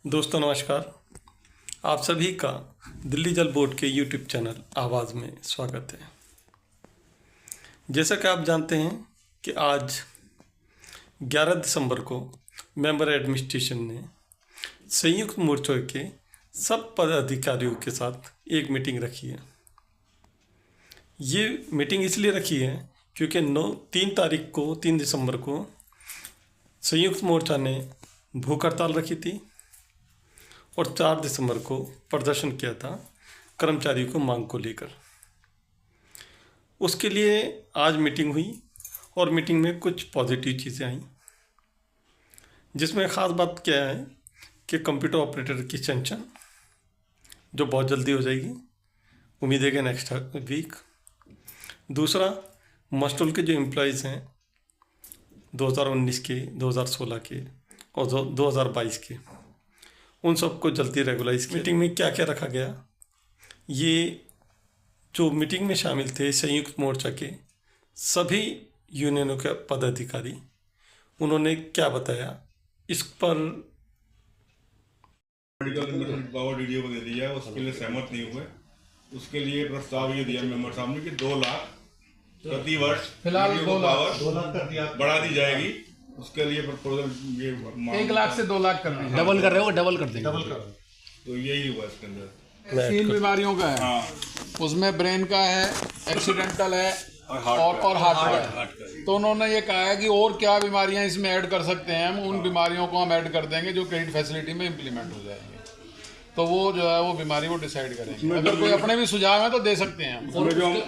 दोस्तों नमस्कार। आप सभी का दिल्ली जल बोर्ड के यूट्यूब चैनल आवाज़ में स्वागत है। जैसा कि आप जानते हैं कि आज 11 दिसंबर को मेंबर एडमिनिस्ट्रेशन ने संयुक्त मोर्चों के सब पदाधिकारियों के साथ एक मीटिंग रखी है। ये मीटिंग इसलिए रखी है क्योंकि 3 दिसंबर को संयुक्त मोर्चा ने भूख हड़ताल रखी थी और 4 दिसंबर को प्रदर्शन किया था कर्मचारियों को मांग को लेकर। उसके लिए आज मीटिंग हुई और मीटिंग में कुछ पॉजिटिव चीज़ें आई, जिसमें ख़ास बात क्या है कि कंप्यूटर ऑपरेटर की सेंक्शन जो बहुत जल्दी हो जाएगी, उम्मीद है कि नेक्स्ट वीक। दूसरा, मस्टूल के जो एम्प्लॉयज़ हैं 2019 के, 2016 के और 2022 के, उन सबको जल्दी रेगुलाइज। मीटिंग में क्या क्या रखा गया, ये जो मीटिंग में शामिल थे संयुक्त मोर्चा के सभी यूनियनों के पदाधिकारी, उन्होंने क्या बताया इस पर। मेडिकल पावर डीडीओ को दे दिया है, उसके लिए सहमत नहीं हुए। उसके लिए प्रस्ताव ये दिया मेंबर साहब ने कि 2 लाख प्रति वर्ष फिलहाल 2 लाख कर दिया, बढ़ा दी जाएगी। उसके लिए प्रपोजल ये 1 लाख से 2 लाख कर देंगे। डबल कर रहे हो, डबल कर देंगे। तो यही हुआ इसके अंदर। 3 बीमारियों का है। हाँ, उसमें ब्रेन का है, एक्सीडेंटल है और हार्ट का है। तो उन्होंने ये कहा है कि और क्या बीमारियां इसमें ऐड कर सकते हैं, हम उन बीमारियों को हम ऐड कर देंगे जो क्रेडिट फैसिलिटी में इम्प्लीमेंट हो जाएंगे। तो वो जो है वो बीमारी वो डिसाइड करेंगे। अगर कोई अपने भी सुझाव है तो दे सकते हैं।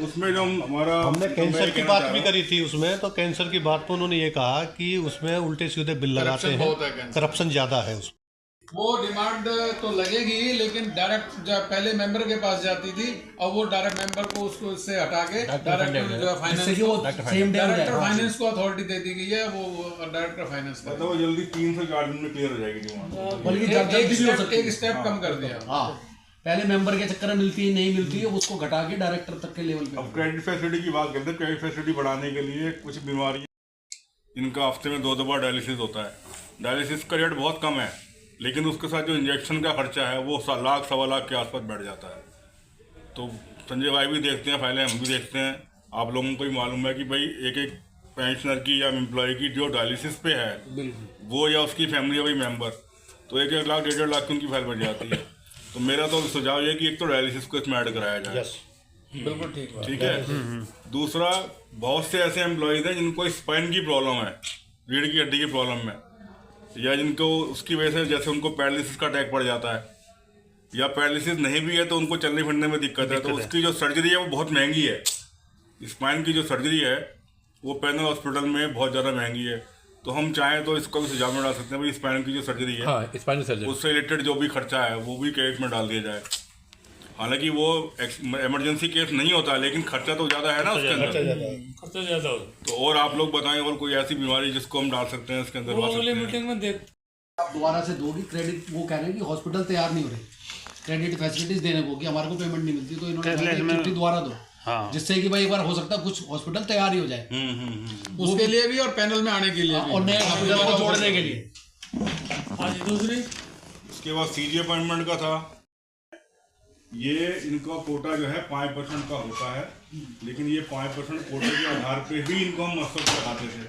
उसमें जो हमारा हमने कैंसर की बात भी करी थी उसमें, तो कैंसर की बात पर उन्होंने ये कहा कि उसमें उल्टे सीधे बिल लगाते हैं, करप्शन ज्यादा है उसमें। वो डिमांड तो लगेगी, लेकिन डायरेक्ट जब पहले मेंबर के पास जाती थी, अब वो डायरेक्ट मेंबर को उसको इससे हटा के डायरेक्टर फाइनेंस को अथॉरिटी दे दी गई है। वो डायरेक्टर फाइनेंस का वो जल्दी 3 से 4 दिन में क्लियर हो जाएगी डिमांड, बल्कि एक स्टेप कम कर दिया। पहले मेंबर के चक्कर में मिलती है, नहीं मिलती है, उसको घटा के डायरेक्टर तक के लेवल पे। अब क्रेडिट फैसिलिटी की बात करते हैं। क्रेडिट फैसिलिटी बढ़ाने के लिए कुछ बीमारी, इनका हफ्ते में 2 बार डायलिसिस होता है। डायलिसिस का रेट बहुत कम है, लेकिन उसके साथ जो इंजेक्शन का खर्चा है वो लाख 1.25 लाख के आसपास बैठ जाता है। तो संजय भाई भी देखते हैं, पहले हम भी देखते हैं, आप लोगों को भी मालूम है कि भाई एक पेंशनर की या एम्प्लॉय की जो डायलिसिस पे है वो या उसकी फैमिली या भाई मेंबर, तो 1 लाख 1.5 लाख की उनकी फाइल बढ़ जाती है। तो मेरा तो सुझाव ये कि एक तो डायलिसिस को इसमें ऐड कराया जाए। बिल्कुल ठीक है। दूसरा, बहुत से ऐसे एम्प्लॉयज हैं जिनको स्पाइन की प्रॉब्लम है, रीढ़ की हड्डी की प्रॉब्लम है, या जिनको उसकी वजह से जैसे उनको पैरालिसिस का अटैक पड़ जाता है, या पैरालिसिस नहीं भी है तो उनको चलने फिरने में दिक्कत है। तो उसकी जो सर्जरी है वो बहुत महंगी है। स्पाइन की जो सर्जरी है वो पैनल हॉस्पिटल में बहुत ज़्यादा महंगी है। तो हम चाहें तो इसको भी सुझाव में डाल सकते हैं भाई स्पाइन की जो सर्जरी है, हाँ, स्पाइन सर्जरी, उससे रिलेटेड जो भी खर्चा है वो भी क्रेडिट में डाल दिया जाए। हालांकि वो इमरजेंसी केस नहीं होता, लेकिन खर्चा तो ज़्यादा है ना उसके अंदर, खर्चा ज़्यादा हो। तो और आप लोग बताएं और कोई ऐसी बीमारी जिसको हम डाल सकते हैं इसके अंदर। मीटिंग में देख आप दोबारा से दोगी क्रेडिट। वो कह रहे हैं कि हॉस्पिटल तैयार नहीं हो रहे क्रेडिट फैसिलिटीज देने को, कि हमारे को पेमेंट नहीं मिलती, तो इन्होंने चिट्ठी दोबारा दो, जिससे कि भाई एक बार हो सकता है कुछ हॉस्पिटल तैयार ही हो जाए उसके लिए भी और पैनल में आने के लिए भी, और नए हॉस्पिटल को जोड़ने के लिए। दूसरी, उसके बाद सीजी अपॉइंटमेंट का था। ये इनका कोटा जो है 5% का होता है, लेकिन ये 5% कोटे के आधार पे ही इनको हम मसद लगाते थे।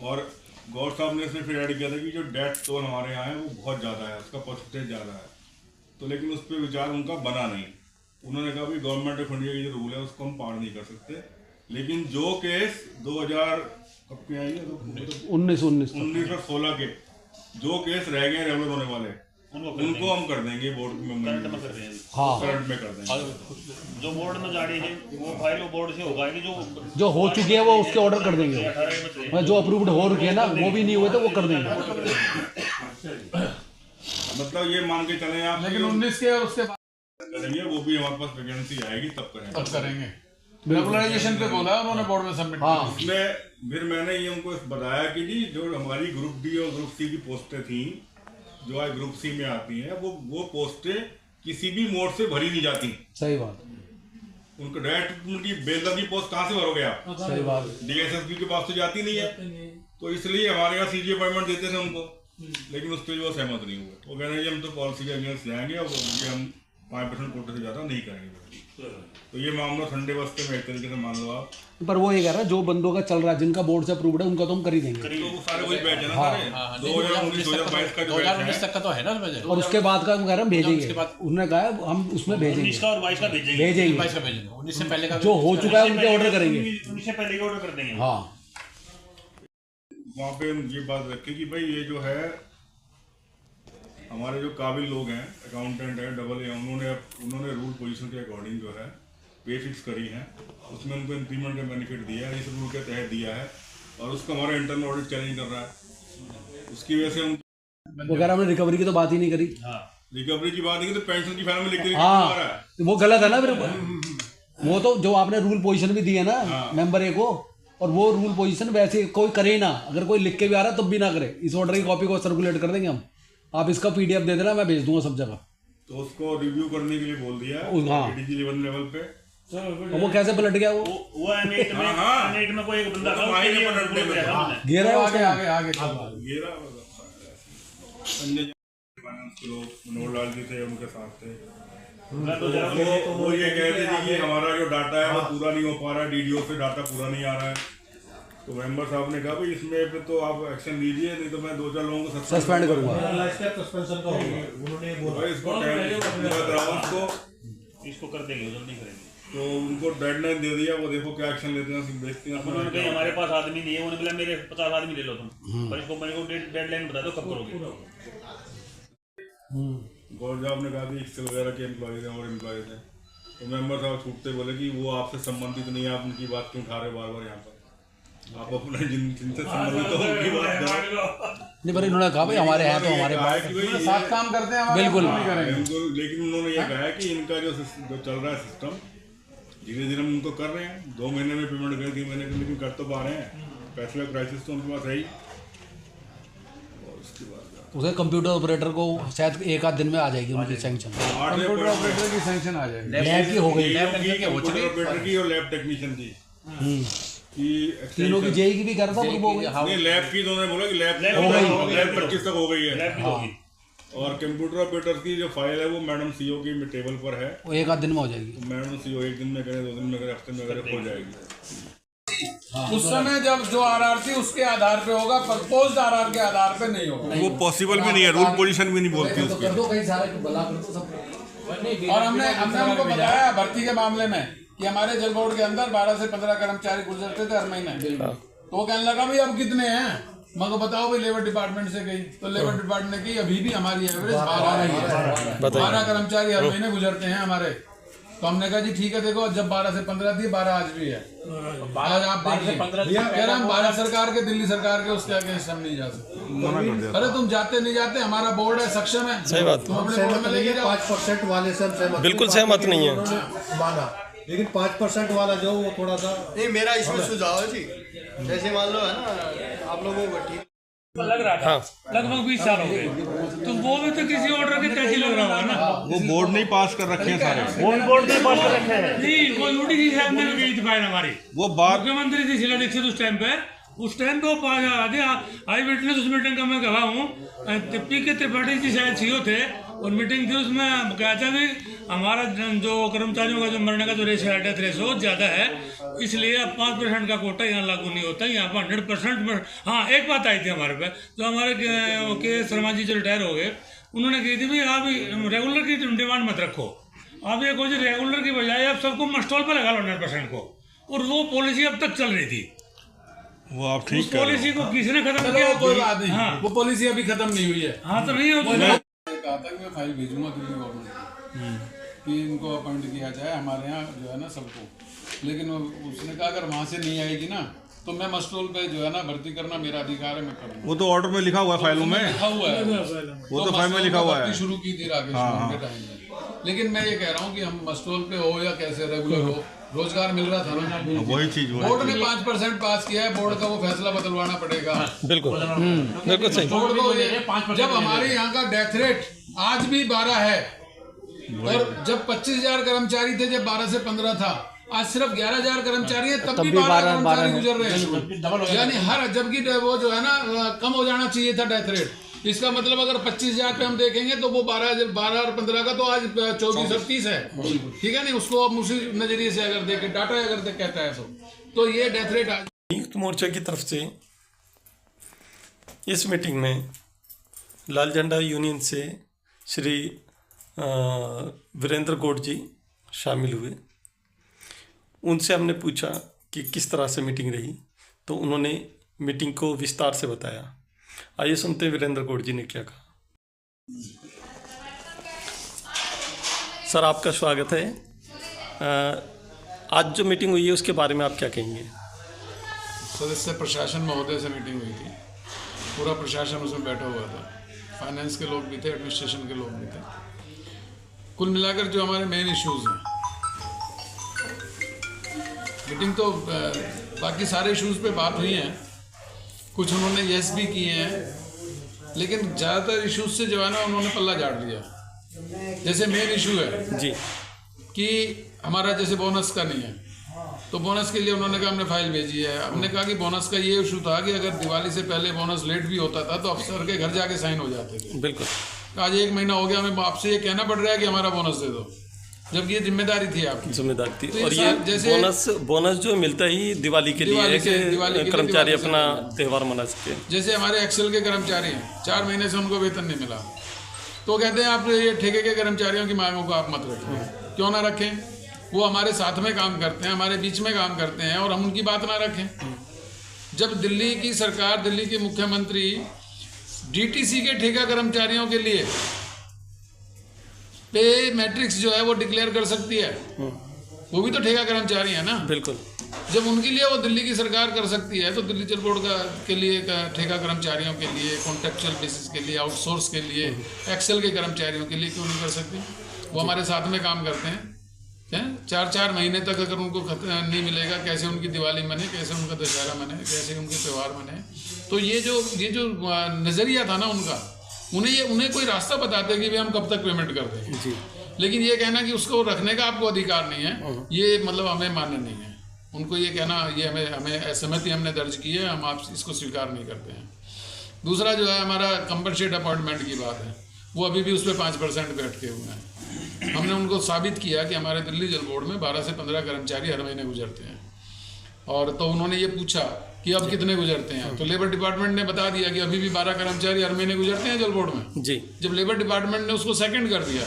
और गौर साहब ने इसमें फिर ऐड किया था कि जो डेथ टोल हमारे यहाँ है वो बहुत ज़्यादा है, उसका परसेंटेज ज़्यादा है। तो लेकिन उस पर विचार उनका बना नहीं। उन्होंने कहा कि गवर्नमेंट ऑफ इंडिया की जो रूल है उसको हम पार नहीं कर सकते। लेकिन जो केस 2000 कब के आई है, 19 और 16 के जो केस रह गए रेगुलर होने वाले, उनको हम कर देंगे बोर्ड में, करंट में कर देंगे। जो बोर्ड में जारी है वो फाइल बोर्ड से होगा कि जो हो चुके हैं वो उसके ऑर्डर कर देंगे, जो अप्रूव्ड हो रखे हैं ना वो भी नहीं हुए तो वो कर देंगे। मतलब ये मान के चले आप, लेकिन 19 के और उसके बाद करेंगे, वो भी हमारे पास वैकेंसी आएगी तब करेंगे। रेगुलराइजेशन पे बोला है उन्होंने बोर्ड में सबमिट। उसमें फिर मैंने ये उनको बताया कि जी जो हमारी ग्रुप डी और ग्रुप सी की पोस्टें थी, जो आज ग्रुप सी में आती हैं, वो पोस्टें किसी भी मोड से भरी नहीं जाती। सही बात। उनको डायरेक्ट उनकी बेलदार की पोस्ट कहाँ से भरोगे आप? सही बात। डीएसएसपी के पास तो जाती नहीं है। तो इसलिए हमारे यहाँ सीजी अपॉइंटमेंट देते थे उनको, लेकिन उस पर वो सहमत नहीं हुए। वो कह रहे हैं कि हम तो पॉलिसी के अगेंस्ट जाएंगे और ये हम 5% कोटे से ज़्यादा नहीं करेंगे। तो ये मामला संडे बस्ते में एक तरीके से मान लो आप। पर वो ये कह रहा है जो बंदों का चल रहा है, जिनका बोर्ड से अप्रूव्ड है, उनका तो हम कर ही देंगे। तो वो सारे वही बैच है ना सारे 2019-2022 का जो बैच 2019 तक का तो है ना उसमें। और उसके बाद का कह रहे हैं भेजेंगे, उन्होंने कहा है हम उसमें भेजेंगे 19 का और 22 का भेजेंगे। 22 का भेजेंगे, 19 से पहले का जो हो चुका है उनके ऑर्डर करेंगे। 19 से पहले का ऑर्डर कर देंगे। हाँ, वहाँ पे ये बात रखी कि भाई ये जो है हमारे जो काबिल लोग हैं, अकाउंटेंट है डबल ए, उन्होंने रूल पोजीशन के अकॉर्डिंग जो है पे फिक्स करी है, उसमें उनको इंक्रीमेंट का बेनिफिट दिया है, इस रूल के तहत दिया है और उसका हमारा इंटरनल ऑडिट चैलेंज कर रहा है। उसकी वजह से हम वगैरह हमने रिकवरी की तो बात ही नहीं करी। रिकवरी की बात नहीं की तो पेंशन की फाइल में लिख के हाँ, वो गलत है ना फिर। वो तो जो आपने रूल पोजीशन भी दी है ना मेंबर ए को, और वो रूल पोजीशन वैसे कोई करे ही ना, अगर कोई लिख के भी आ रहा है तब भी ना करे। इस ऑर्डर की कॉपी को सर्कुलेट कर देंगे हम, आप इसका PDF दे देना, मैं भेज दूंगा सब जगह। तो उसको रिव्यू करने के लिए बोल दिया हाँ। ADG लेवल पे। और वो कैसे पलट गया? वो एनेट में कोई एक बंदा था, वहीं उसके लिए पे पलट बोल गया। दिया था हमने। घेरा है आगे उसका। आगे आगे ये रहा फाइनेंस के लोग मनोहर लाल जी थे, उनके साथ थे। मैं तो जरा वो ये कहते थे कि हमारा जो डाटा है वो पूरा नहीं हो पा रहा है, DDO से डाटा पूरा नहीं आ रहा है। तो मेंबर साहब ने कहा भाई इसमें पे तो आप एक्शन लीजिए, नहीं तो मैं 2-4 लोगों को सस्पेंड करूंगा। भाई इसको टाइम इसको कर देंगे, जल्दी करेंगे। तो उनको डेडलाइन दे दिया, वो देखो क्या एक्शन लेते हैं, देखते हैं। उन्होंने कहा हमारे पास आदमी नहीं है, उन्होंने बोला मेरे 50 आदमी ले लो तुम, पर इसको मेरे को डेडलाइन बता दो कब करोगे। गौर साहब ने कहा कि एक्सेल वगैरह के एम्प्लॉयज हैं और एम्प्लॉयज हैं, तो मेंबर साहब छूटते बोले कि वो आपसे संबंधित नहीं है, आप उनकी बात क्यों उठा रहे बार बार यहाँ पर, आप अपने जिनसे संबंधित हो उनकी बात करो। नहीं, पर इन्होंने कहा भाई हमारे हैं तो हमारे पास साथ काम करते हैं हमारे, बिल्कुल। नहीं करेंगे। लेकिन उन्होंने ये कहा है कि इनका जो चल रहा है सिस्टम, धीरे धीरे हम उनको कर रहे हैं, 2 महीने में पेमेंट कर, 3 महीने में, लेकिन कर तो पा रहे हैं। पैसे का क्राइसिस तो उनके पास है ही। और उसके बाद उसे कंप्यूटर ऑपरेटर को शायद 1 आध दिन में आ जाएगी उनकी सैंक्शन। कंप्यूटर ऑपरेटर की सैंक्शन आ जाएगी, लैब की हो गई, कंप्यूटर ऑपरेटर की और लैब टेक्नीशियन की तीनों की JEE की भी कर रहा था वो हो गई। नहीं, लैब की तो उन्होंने बोला कि लैब हो गई, लैब 25 तक हो गई है। लैब की होगी। और कंप्यूटर ऑपरेटर की जो फाइल है वो मैडम CEO की टेबल पर है, वो 1 आध दिन में हो जाएगी। तो मैडम CEO 1 दिन में करे, 2 दिन में करे, हफ्ते में करे, हो जाएगी। उस समय जब जो RR थी उसके आधार पे होगा, प्रपोज्ड RR के आधार पे नहीं होगा। वो पॉसिबल भी नहीं है, रूल पोजीशन भी नहीं बोलती तो उसकी। कर दो कहीं सारे भला कर दो सब। और हमने उनको बताया भर्ती के मामले में कि हमारे जल बोर्ड के अंदर 12 से 15 कर्मचारी गुजरते थे हर महीने। तो वो कहने लगा भाई अब कितने हैं, मैं को बताओ भाई। लेबर डिपार्टमेंट से गई तो लेबर डिपार्टमेंट ने की अभी भी हमारी एवरेज 12 ही है, 12 कर्मचारी हर महीने गुजरते हैं हमारे। तो हमने कहा जी ठीक है, देखो जब 12 से 15 थी, 12 आज भी है। आज आप देखिए, कह रहे हम भारत सरकार के, दिल्ली सरकार के उसके अगेंस्ट हम नहीं जा सकते। अरे तुम जाते नहीं जाते, हमारा बोर्ड है, सक्षम है, सही बात। तुम अपने बोर्ड में लेके जाओ। 5% वाले से हम सहमत, बिल्कुल सहमत नहीं है। माना, लेकिन 5% वाला जो वो थोड़ा सा नहीं, मेरा इसमें सुझाव है जी, जैसे मान लो है ना आप लोगों को ठीक लग रहा था, लगभग 20 साल हो गए, तो वो भी तो किसी ऑर्डर के तहत ही लग रहा होगा ना। वो बोर्ड नहीं पास कर रखे हैं सारे, बोर्ड के पास रखे हैं। नहीं, कोई UDC साहब ने गई थी फाइल हमारी, वो बात मुख्यमंत्री थी शीला दीक्षित उस टाइम पे वो पास आधे आई विटनेस उस मीटिंग का मैं गवाह हूँ। PK त्रिपाठी जी शायद CEO थे और मीटिंग थी, उसमें कहा था भी हमारा जो कर्मचारियों का जो मरने का जो रेशो है, डेथ रेशो ज़्यादा है, इसलिए 5% का कोटा यहाँ लागू नहीं होता, यहाँ पर 100%। हाँ, एक बात आई थी हमारे पे, जो हमारे के शर्मा जी जो रिटायर हो गए, उन्होंने कही थी भाई आप रेगुलर की डिमांड मत रखो, आप ये कोई रेगुलर की बजाय आप सबको मस्टॉल पर लगा लो 100% को। और वो पॉलिसी अब तक चल रही थी, वो आप उस ठीक कर रहे पॉलिसी को किसी ने खत्म चलो किया। कोई बात नहीं, हाँ, वो पॉलिसी अभी खत्म नहीं हुई है। हाँ तो नहीं होती। कहा था कि मैं फाइल भेजूंगा दिल्ली गवर्नमेंट कि इनको अपॉइंट किया जाए हमारे यहाँ जो है ना सबको, लेकिन उसने कहा अगर वहाँ से नहीं आएगी ना तो मैं मस्टोल पे जो है ना भर्ती करना मेरा अधिकार है, मैं करूँगा। वो तो ऑर्डर में लिखा हुआ है, फाइलों में लिखा हुआ है, वो तो फाइल में लिखा हुआ है। शुरू की थी राकेश मोहन के टाइम में, लेकिन मैं ये कह रहा हूँ कि हम मस्टोल पे हो या कैसे रेगुलर हो, रोजगार मिल रहा था ना, वही चीज बोर्ड ने 5% पास किया है, बोर्ड का वो फैसला बदलवाना पड़ेगा। बिल्कुल बिल्कुल सही। बोर्ड को जब हमारे यहाँ का डेथ रेट आज भी 12 है और जब 25,000 कर्मचारी थे, जब 12 से 15 था, आज सिर्फ 11,000 कर्मचारी है, तब भी 12 कर्मचारी गुजर रहे हैं। यानी हर, जबकि वो जो है ना कम हो जाना चाहिए था डेथ रेट, इसका मतलब अगर 25,000 पे हम देखेंगे तो वो 12 और 15 का तो आज 24 और 30 है, ठीक है नहीं। उसको अब उसी नजरिए से अगर देखें, डाटा अगर कहता है तो ये डेथ रेट आज संयुक्त मोर्चा की तरफ से इस मीटिंग में लाल झंडा यूनियन से श्री वीरेंद्र गौड़ जी शामिल हुए। उनसे हमने पूछा कि किस तरह से मीटिंग रही, तो उन्होंने मीटिंग को विस्तार से बताया। आइए सुनते हैं वीरेंद्र गौड़ जी ने क्या कहा। सर, आपका स्वागत है। आज जो मीटिंग हुई है उसके बारे में आप क्या कहेंगे? सदस्य प्रशासन महोदय से मीटिंग हुई थी, पूरा प्रशासन उसमें बैठा हुआ था, फाइनेंस के लोग भी थे, एडमिनिस्ट्रेशन के लोग भी थे। कुल मिलाकर जो हमारे मेन इश्यूज हैं, मीटिंग तो बाकी सारे इश्यूज पे बात हुई है, कुछ उन्होंने यस भी किए हैं, लेकिन ज़्यादातर इश्यूज से जो है ना उन्होंने पल्ला झाड़ लिया। जैसे मेन इशू है जी कि हमारा जैसे बोनस का नहीं है, तो बोनस के लिए उन्होंने कहा हमने फाइल भेजी है। हमने कहा कि बोनस का ये इशू था कि अगर दिवाली से पहले बोनस लेट भी होता था तो अफसर के घर जाके साइन हो जाते थे। बिल्कुल। आज 1 महीना हो गया, हमें आपसे ये कहना पड़ रहा है कि हमारा बोनस दे दो, जबकि ये जिम्मेदारी थी आपकी। जिम्मेदारी थी। तो और ये ये जैसे बोनस जो मिलता ही दिवाली के लिए है कि कर्मचारी अपना त्यौहार मना सके। जैसे हमारे एक्सेल के कर्मचारी हैं, 4 महीने से उनको वेतन नहीं मिला, तो कहते हैं आप ये ठेके के कर्मचारियों की मांगों को आप मत रखें। क्यों ना रखें? वो हमारे साथ में काम करते हैं, हमारे बीच में काम करते हैं, और हम उनकी बात ना रखें। जब दिल्ली की सरकार, दिल्ली के मुख्यमंत्री डीटीसी के ठेका कर्मचारियों के लिए पे मैट्रिक्स जो है वो डिक्लेयर कर सकती है, वो भी तो ठेका कर्मचारी है ना। बिल्कुल। जब उनके लिए वो दिल्ली की सरकार कर सकती है, तो दिल्ली जल बोर्ड के लिए, ठेका कर्मचारियों के लिए, कॉन्ट्रेक्चुअल बेसिस के लिए, आउटसोर्स के लिए, एक्सेल के कर्मचारियों के लिए क्यों नहीं कर सकती? वो हमारे साथ में काम करते हैं, 4-4 महीने तक अगर उनको नहीं मिलेगा, कैसे उनकी दिवाली मने, कैसे उनका दशहरा मने, कैसे उनके त्यौहार मने। तो ये जो नज़रिया था ना उनका, उन्हें कोई रास्ता बताते कि भाई हम कब तक पेमेंट कर दें जी, लेकिन ये कहना कि उसको रखने का आपको अधिकार नहीं है, ये मतलब हमें मान्य नहीं है। उनको ये कहना, ये हमें असहमति हमने दर्ज की है, हम आप इसको स्वीकार नहीं करते हैं। दूसरा जो है हमारा कंपनसेट अपॉइंटमेंट की बात है, वो अभी भी उस पर 5% पे अटके हुए हैं। हमने उनको साबित किया कि हमारे दिल्ली जल बोर्ड में 12 से 15 कर्मचारी हर महीने गुजरते हैं, और तो उन्होंने ये पूछा कि अब कितने गुजरते हैं, तो लेबर डिपार्टमेंट ने बता दिया कि अभी भी 12 कर्मचारी हर महीने गुजरते हैं जल बोर्ड में जी। जब लेबर डिपार्टमेंट ने उसको सेकंड कर दिया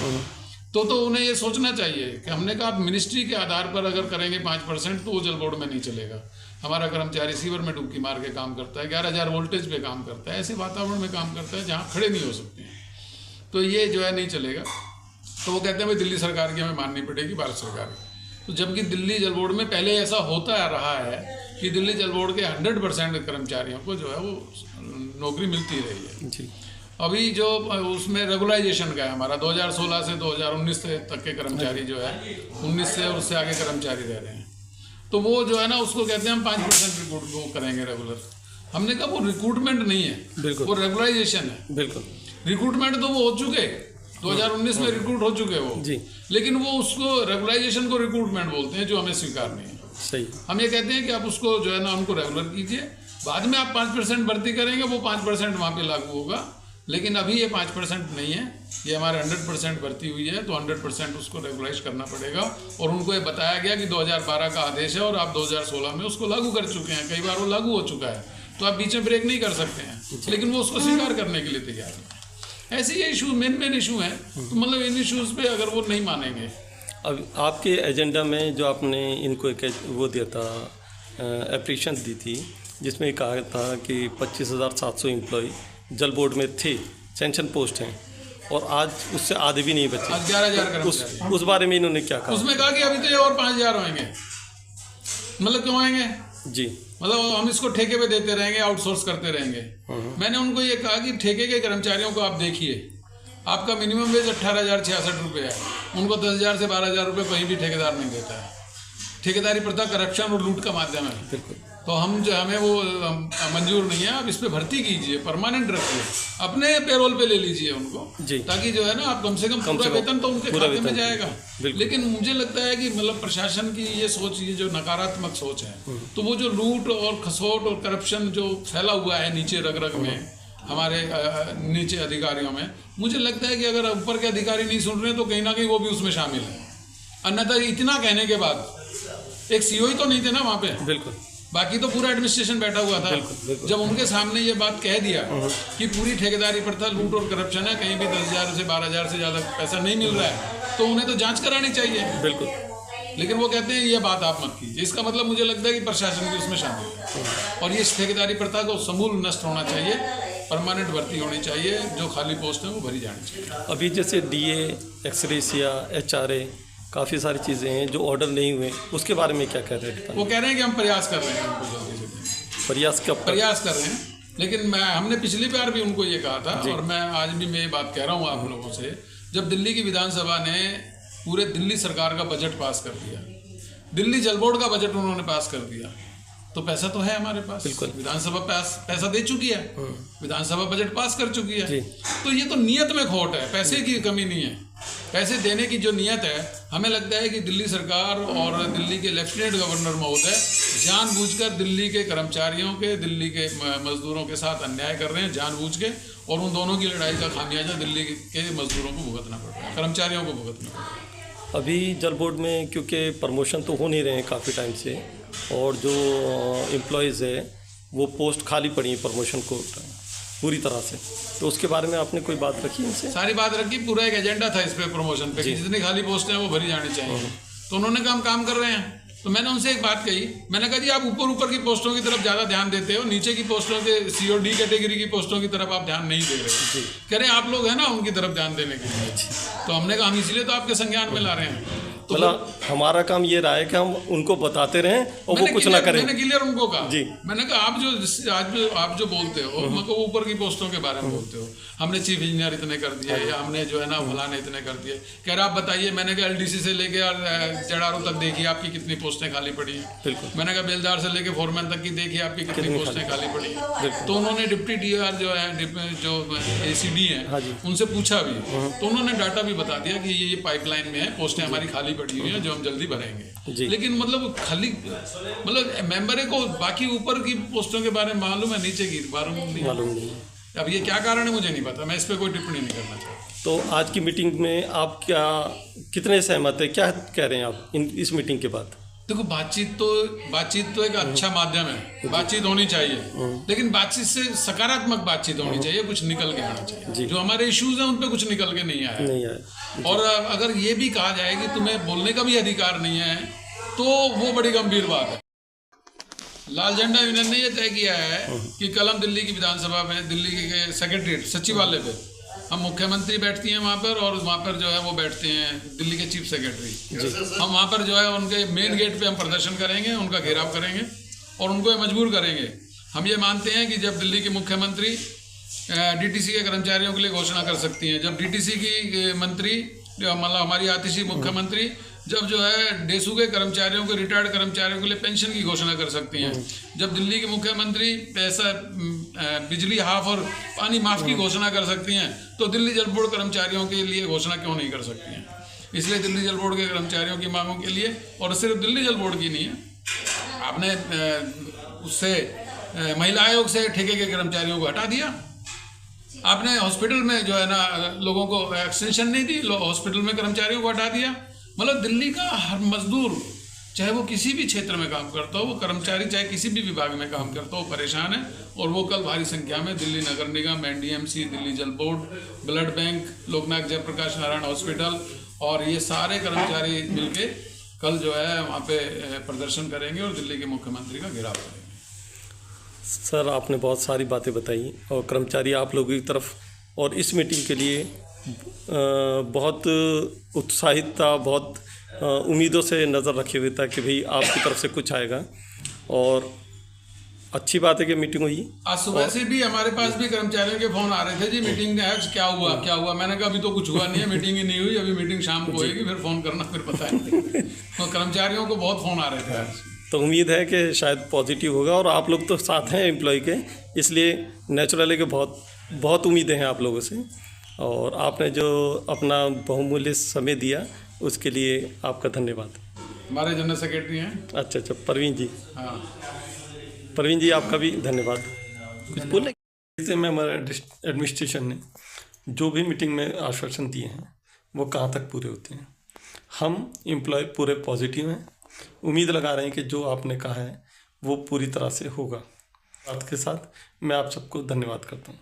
तो उन्हें ये सोचना चाहिए कि हमने कहा आप मिनिस्ट्री के आधार पर अगर करेंगे 5% तो वो जल बोर्ड में नहीं चलेगा। हमारा कर्मचारी सीवर में डुबकी मार के काम करता है, 11,000 वोल्टेज पे काम करता है, ऐसे वातावरण में काम करता है जहाँ खड़े नहीं हो सकते हैं, तो ये जो है नहीं चलेगा। तो वो कहते हैं भाई दिल्ली सरकार की हमें माननी पड़ेगी, भारत सरकार की। तो जबकि दिल्ली जल बोर्ड में पहले ऐसा होता रहा है कि दिल्ली जल बोर्ड के 100% कर्मचारियों को जो है वो नौकरी मिलती रही है जी। अभी जो उसमें रेगुलाइजेशन का है हमारा 2016 से 2019 तक के कर्मचारी जो है 19 से और उससे आगे कर्मचारी रह रहे हैं, तो वो जो है ना उसको कहते हैं हम 5% रिक्रूट वो करेंगे रेगुलर। हमने कहा वो रिक्रूटमेंट नहीं है, वो रेगुलाइजेशन है। बिल्कुल, रिक्रूटमेंट तो वो हो चुके 2019 में रिक्रूट हो चुके वो जी, लेकिन वो उसको रेगुलाइजेशन को रिक्रूटमेंट बोलते हैं, जो हमें स्वीकार नहीं है। सही, हम ये कहते हैं कि आप उसको जो है ना उनको रेगुलर कीजिए, बाद में आप 5% भर्ती करेंगे, वो 5% वहाँ पे लागू होगा, लेकिन अभी ये 5% नहीं है, ये हमारे 100% भर्ती हुई है, तो 100% उसको रेगुलाइज करना पड़ेगा। और उनको ये बताया गया कि 2012 का आदेश है और आप 2016 में उसको लागू कर चुके हैं, कई बार वो लागू हो चुका है, तो आप बीच में ब्रेक नहीं कर सकते हैं, लेकिन वो उसको स्वीकार करने के लिए तैयार है। ऐसे ये इशू मेन इशू हैं, तो मतलब इन इशूज़ पे अगर वो नहीं मानेंगे। अब आपके एजेंडा में जो आपने इनको एक वो दिया था, एप्रीशिएशन दी थी, जिसमें कहा था कि 25,700 एम्प्लॉय जल बोर्ड में थे, सेंशन पोस्ट हैं, और आज उससे आधे भी नहीं बचे, आज 11,000 उस बारे में इन्होंने क्या कहा? उसमें कहा कि अभी तो ये और 5,000 होंगे। मतलब क्यों आएंगे जी? मतलब हम इसको ठेके पे देते रहेंगे, आउटसोर्स करते रहेंगे। मैंने उनको ये कहा कि ठेके के कर्मचारियों को आप देखिए, आपका मिनिमम वेज 18,066 रुपये है, उनको 10,000 से 12,000 रुपये कहीं भी ठेकेदार नहीं देता है। ठेकेदारी प्रथा करप्शन और लूट का माध्यम है। बिल्कुल, तो हम जो हमें वो मंजूर नहीं है। आप इस पे भर्ती कीजिए, परमानेंट रखिए, अपने पेरोल पे ले लीजिए उनको जी, ताकि जो है ना आप कम से कम पूरा वेतन तो उनके खाते में जाएगा। लेकिन मुझे लगता है कि मतलब प्रशासन की ये सोच, ये जो नकारात्मक सोच है, तो वो जो लूट और खसोट और करप्शन जो फैला हुआ है नीचे रग रग में, हमारे नीचे अधिकारियों में। मुझे लगता है कि अगर ऊपर के अधिकारी नहीं सुन रहे तो कहीं ना कहीं वो भी उसमें शामिल है। अन्यथा इतना कहने के बाद एक सीओ ही तो नहीं थे ना वहाँ पे, बिल्कुल, बाकी तो पूरा एडमिनिस्ट्रेशन बैठा हुआ था। जब उनके सामने ये बात कह दिया कि पूरी ठेकेदारी प्रथा लूट और करप्शन है, कहीं भी 10,000 से 12,000 से ज़्यादा पैसा नहीं मिल रहा है, तो उन्हें तो जांच करानी चाहिए। बिल्कुल। लेकिन वो कहते हैं ये बात आप मत कीजिए। इसका मतलब मुझे लगता है कि प्रशासन भी उसमें शामिल है और ये ठेकेदारी प्रथा को समूल नष्ट होना चाहिए। परमानेंट भर्ती होनी चाहिए, जो खाली पोस्ट है वो भरी जानी चाहिए। अभी जैसे DA, एक्सरेसिया, HRA, काफ़ी सारी चीज़ें हैं जो ऑर्डर नहीं हुए, उसके बारे में क्या कह रहे हैं? वो कह रहे हैं कि हम प्रयास कर रहे हैं उनको जल्दी से देने। प्रयास कर रहे हैं, लेकिन हमने पिछली बार भी उनको ये कहा था और मैं आज भी मैं ये बात कह रहा हूँ आप लोगों से। जब दिल्ली की विधानसभा ने पूरे दिल्ली सरकार का बजट पास कर दिया, दिल्ली जल बोर्ड का बजट उन्होंने पास कर दिया, तो पैसा तो है हमारे पास। बिल्कुल। विधानसभा पैसा दे चुकी है, विधानसभा बजट पास कर चुकी है। तो ये तो नियत में खोट है, पैसे की कमी नहीं है। पैसे देने की जो नियत है, हमें लगता है कि दिल्ली सरकार और दिल्ली के लेफ्टिनेंट गवर्नर महोदय जानबूझकर दिल्ली के कर्मचारियों के, दिल्ली के मजदूरों के साथ अन्याय कर रहे हैं जानबूझ के, और उन दोनों की लड़ाई का खामियाजा दिल्ली के मजदूरों को भुगतना पड़ रहा है, कर्मचारियों को भुगतना पड़ रहा है। अभी जल बोर्ड में क्योंकि प्रमोशन तो हो नहीं रहे हैं काफ़ी टाइम से, और जो एम्प्लॉयज़ है वो पोस्ट खाली पड़ी है प्रमोशन को पूरी तरह से, तो उसके बारे में आपने कोई बात रखी इनसे? सारी बात रखी, पूरा एक एजेंडा था इस पे प्रमोशन पे कि जितनी खाली पोस्टें हैं वो भरी जानी चाहिए। तो उन्होंने कहा हम काम कर रहे हैं। तो मैंने उनसे एक बात कही, मैंने कहा जी आप ऊपर की पोस्टों की तरफ ज़्यादा ध्यान देते हो, नीचे की पोस्टों के CO-D कैटेगरी की पोस्टों की तरफ आप ध्यान नहीं दे रहे। कह रहे आप लोग हैं ना उनकी तरफ ध्यान देने के लिए। तो हमने कहा हम इसलिए तो आपके संज्ञान में ला रहे हैं। तो मतलब हमारा काम ये रहा है कि हम उनको बताते रहें और वो कुछ ना करें। मैंने क्लियर उनको कहा जी, मैंने कहा आप जो बोलते हो, मतलब ऊपर की पोस्टों के बारे में बोलते हो, हमने चीफ इंजीनियर इतने कर दिए या हमने जो है ना फलाने इतने कर दिए। कह रहे आप बताइए। मैंने कहा LDC से लेके चढ़ारों तक देखिए आपकी कितनी पोस्टें खाली पड़ी हैं। मैंने कहा बेलदार से लेके फोरमैन तक की देखिए आपकी कितनी पोस्टें खाली पड़ी हैं। तो उन्होंने डिप्टी DR जो है, जो ACD हैं, उनसे पूछा भी, तो उन्होंने डाटा भी बता दिया कि ये पाइपलाइन में है, पोस्टें हमारी खाली पड़ी हुई हैं जो हम जल्दी भरेंगे। लेकिन मतलब खाली मेंबर को बाकी ऊपर की पोस्टों के बारे में मालूम है, नीचे की मालूम नहीं। अब ये क्या कारण है मुझे नहीं पता, मैं इस पर कोई टिप्पणी नहीं करना चाहता। तो आज की मीटिंग में आप कितने सहमत है, क्या कह रहे हैं आप इस मीटिंग के बाद? देखो बातचीत तो एक अच्छा माध्यम है, बातचीत होनी चाहिए, लेकिन बातचीत से सकारात्मक बातचीत होनी चाहिए, कुछ निकल के आना चाहिए। जो हमारे इश्यूज हैं उन पे कुछ निकल के नहीं आया। और अगर ये भी कहा जाए कि तुम्हें बोलने का भी अधिकार नहीं है, तो वो बड़ी गंभीर बात है। लाल झंडा यूनियन ने यह तय किया है कि कल हम दिल्ली की विधानसभा में, दिल्ली के सेक्रेटरीट सचिवालय पे, हम मुख्यमंत्री बैठती हैं वहाँ पर, और वहाँ पर जो है वो बैठते हैं दिल्ली के चीफ सेक्रेटरी। हम वहाँ पर जो है उनके मेन गेट पे हम प्रदर्शन करेंगे, उनका घेराव करेंगे और उनको मजबूर करेंगे। हम ये मानते हैं कि जब दिल्ली के मुख्यमंत्री DTC के कर्मचारियों के लिए घोषणा कर सकती हैं, जब DTC की मंत्री मतलब हमारी आतिशी मुख्यमंत्री जब जो है डेसू के कर्मचारियों के, रिटायर्ड कर्मचारियों के लिए पेंशन की घोषणा कर सकती हैं, जब दिल्ली के मुख्यमंत्री पैसा बिजली हाफ और पानी माफ की घोषणा कर सकती हैं, तो दिल्ली जल बोर्ड कर्मचारियों के लिए घोषणा क्यों नहीं कर सकती हैं? इसलिए दिल्ली जल बोर्ड के कर्मचारियों की मांगों के लिए, और सिर्फ दिल्ली जल बोर्ड की नहीं है, आपने उससे महिला आयोग से ठेके के कर्मचारियों को हटा दिया, आपने हॉस्पिटल में जो है ना लोगों को एक्सटेंशन नहीं दी, हॉस्पिटल में कर्मचारियों को हटा दिया। मतलब दिल्ली का हर मजदूर, चाहे वो किसी भी क्षेत्र में काम करता हो, वो कर्मचारी चाहे किसी भी विभाग में काम करता हो, परेशान है। और वो कल भारी संख्या में दिल्ली नगर निगम, NDMC, दिल्ली जल बोर्ड, ब्लड बैंक, लोकनायक जयप्रकाश नारायण हॉस्पिटल और ये सारे कर्मचारी मिलके कल जो है वहाँ पे प्रदर्शन करेंगे और दिल्ली के मुख्यमंत्री का घेराव करेंगे। सर आपने बहुत सारी बातें बताई, और कर्मचारी आप लोगों की तरफ और इस मीटिंग के लिए बहुत उत्साहित था, बहुत उम्मीदों से नज़र रखे हुए था कि भाई आपकी तरफ से कुछ आएगा, और अच्छी बात है कि मीटिंग हुई। आज सुबह से भी हमारे पास भी कर्मचारियों के फोन आ रहे थे, जी मीटिंग में आज क्या हुआ। मैंने कहा अभी तो कुछ हुआ नहीं है, मीटिंग ही नहीं हुई, अभी मीटिंग शाम को होगी, फिर फोन करना, फिर पता नहीं। तो कर्मचारियों को बहुत फोन आ रहे थे आज। तो उम्मीद है कि शायद पॉजिटिव होगा, और आप लोग तो साथ हैं एम्प्लॉय के, इसलिए नेचुरली के बहुत उम्मीदें हैं आप लोगों से, और आपने जो अपना बहुमूल्य समय दिया उसके लिए आपका धन्यवाद। हमारे जनरल सेक्रेटरी हैं। अच्छा, परवीन जी। हाँ, परवीन जी आपका भी धन्यवाद। कुछ बोले? इससे में हमारे एडमिनिस्ट्रेशन ने जो भी मीटिंग में आश्वासन दिए हैं वो कहाँ तक पूरे होते हैं। हम एम्प्लॉय पूरे पॉजिटिव हैं, उम्मीद लगा रहे हैं कि जो आपने कहा है वो पूरी तरह से होगा। बात के साथ मैं आप सबको धन्यवाद करता हूँ।